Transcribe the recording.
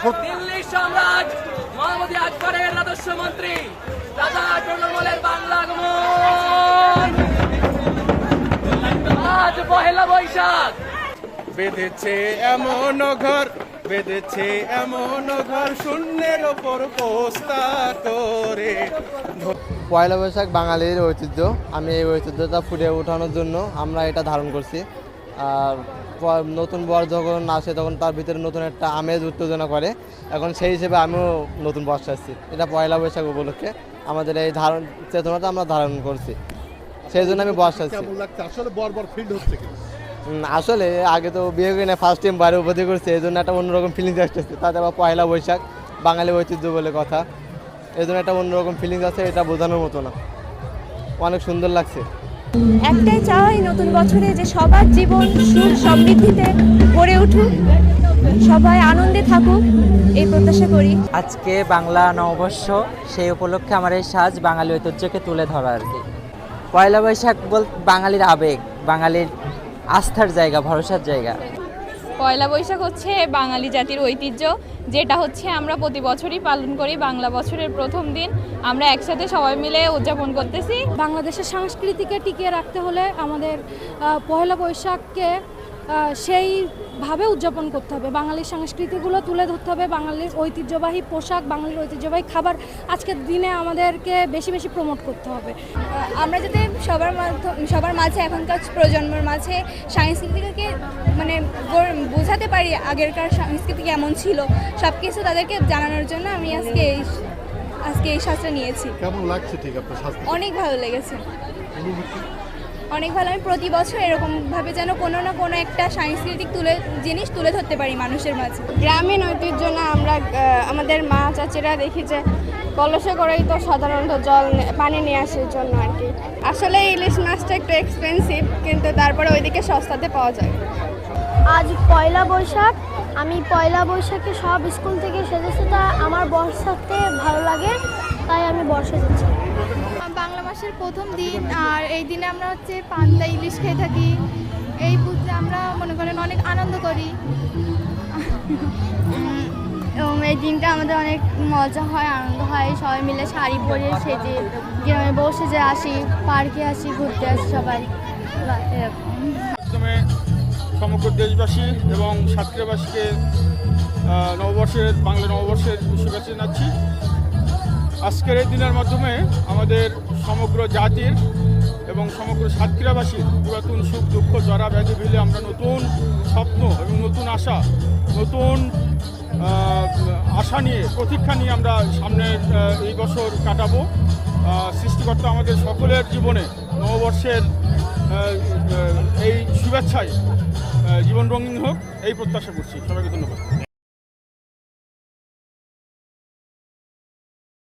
দিল্লি সম্রাট মোহাম্মদ আকবরের রাজস্ব মন্ত্রী রাজা টুলুমলের বাংলা আগমন আজ পহেলা বৈশাখ। বেঁধেছে এমন ঘর, বেঁধেছে এমন ঘর শূন্যের ওপর পোস্তা করে। পয়লা বৈশাখ বাঙালির ঐতিহ্য। আমি এই ঐতিহ্যটা ফুটিয়ে ওঠানোর জন্য আমরা এটা ধারণ করছি। আর নতুন বর যখন আসে তখন তার ভিতরে নতুন একটা আমেজ উত্তেজনা করে। এখন সেই হিসেবে আমিও নতুন বর্ষা আসছি। এটা পয়লা বৈশাখ উপলক্ষে আমাদের এই ধারণ চেতনাটা আমরা ধারণ করছি, সেই জন্য আমি বর্ষা আসছি। আসলে বর্বর ফিল্ড হচ্ছে কি? আসলে আগে তো বিয়ে করে না, ফার্স্ট টাইম বাইরে উপস্থিত করছি, এই জন্য একটা অন্যরকম ফিলিংস আসতেছে। তাতে আবার পয়লা বৈশাখ বাঙালি ঐতিহ্য বলে কথা, এই জন্য একটা অন্যরকম ফিলিংস আছে, এটা বোঝানোর মতো না। অনেক সুন্দর লাগছে। একটাই চাওয়া এই নতুন বছরে যে সবার জীবন সুখ সমৃদ্ধিতে গড়ে উঠুক, সবাই আনন্দে থাকুক, এই প্রত্যাশা করি। আজকে বাংলা নববর্ষ, সেই উপলক্ষে আমার এই সাজ বাঙালি ঐতিহ্যকে তুলে ধরা আর কি। পয়লা বৈশাখ বাঙালির আবেগ, বাঙালির আস্থার জায়গা, ভরসার জায়গা। পয়লা বৈশাখ হচ্ছে বাঙালি জাতির ঐতিহ্য, যেটা হচ্ছে আমরা প্রতি বছরই পালন করি। বাংলা বছরের প্রথম দিন আমরা একসাথে সবাই মিলে উদযাপন করতেছি। বাংলাদেশের সংস্কৃতিকে টিকিয়ে রাখতে হলে আমাদের পয়লা বৈশাখকে সেইভাবে উদযাপন করতে হবে। বাঙালির সংস্কৃতিগুলো তুলে ধরতে হবে, বাঙালির ঐতিহ্যবাহী পোশাক, বাঙালির ঐতিহ্যবাহী খাবার আজকের দিনে আমাদেরকে বেশি বেশি প্রমোট করতে হবে। আমরা যাতে সবার মাঝে, এখনকার প্রজন্মের মাঝে সংস্কৃতিকে মানে বোঝাতে পারি, আগেরকার সংস্কৃতি কেমন ছিল, সব কিছু তাদেরকে জানানোর জন্য আমি আজকে এই সাজটা নিয়েছি। কেমন লাগছে ঠিক আপনার সাজ? অনেক ভালো লেগেছে, অনেক ভালো। আমি প্রতি বছর এরকমভাবে যেন কোনো না কোনো একটা সাংস্কৃতিক জিনিস তুলে ধরতে পারি মানুষের মাঝে। গ্রামীণ ঐতিহ্য না, আমরা আমাদের মা চাচিরা দেখি যে কলসে করেই তো সাধারণত পানি নিয়ে আসার জন্য আর কি। আসলে ইলিশ মাছটা একটু এক্সপেন্সিভ, কিন্তু তারপরে ওইদিকে সস্তাতে পাওয়া যায়। আজ পয়লা বৈশাখ, আমি পয়লা বৈশাখে সব স্কুল থেকে সেজেছে, তা আমার বর্ষাতে ভালো লাগে, তাই আমি বর্ষা যাচ্ছি। বাংলা মাসের প্রথম দিন, আর এই দিনে আমরা হচ্ছে পান্তা ইলিশ খেয়ে থাকি। এই পুজো আমরা মনে করেন অনেক আনন্দ করি এবং এই দিনটা আমাদের অনেক মজা হয়, আনন্দ হয়। সবাই মিলে শাড়ি পরে সেজে গ্রামে বসে যে আসি, পার্কে আসি, ঘুরতে আসি সবাই এরকম। সমগ্র দেশবাসী এবং সাতক্ষীরাবাসীকে বাংলা নববর্ষের শুভেচ্ছা জানাচ্ছি। আজকের এই দিনের মাধ্যমে আমাদের সমগ্র জাতির এবং সমগ্র সাতক্ষীরাবাসীর পুরাতন সুখ দুঃখ জরা ব্যাধি ভিলে আমরা নতুন স্বপ্ন এবং নতুন আশা, নতুন আশা নিয়ে, প্রতীক্ষা নিয়ে আমরা সামনের এই বছর কাটাবো। সৃষ্টিকর্তা আমাদের সকলের জীবনে নববর্ষের এই শুভেচ্ছায় জীবন রঙিন হোক, এই প্রত্যাশা করছি। সবাইকে ধন্যবাদ।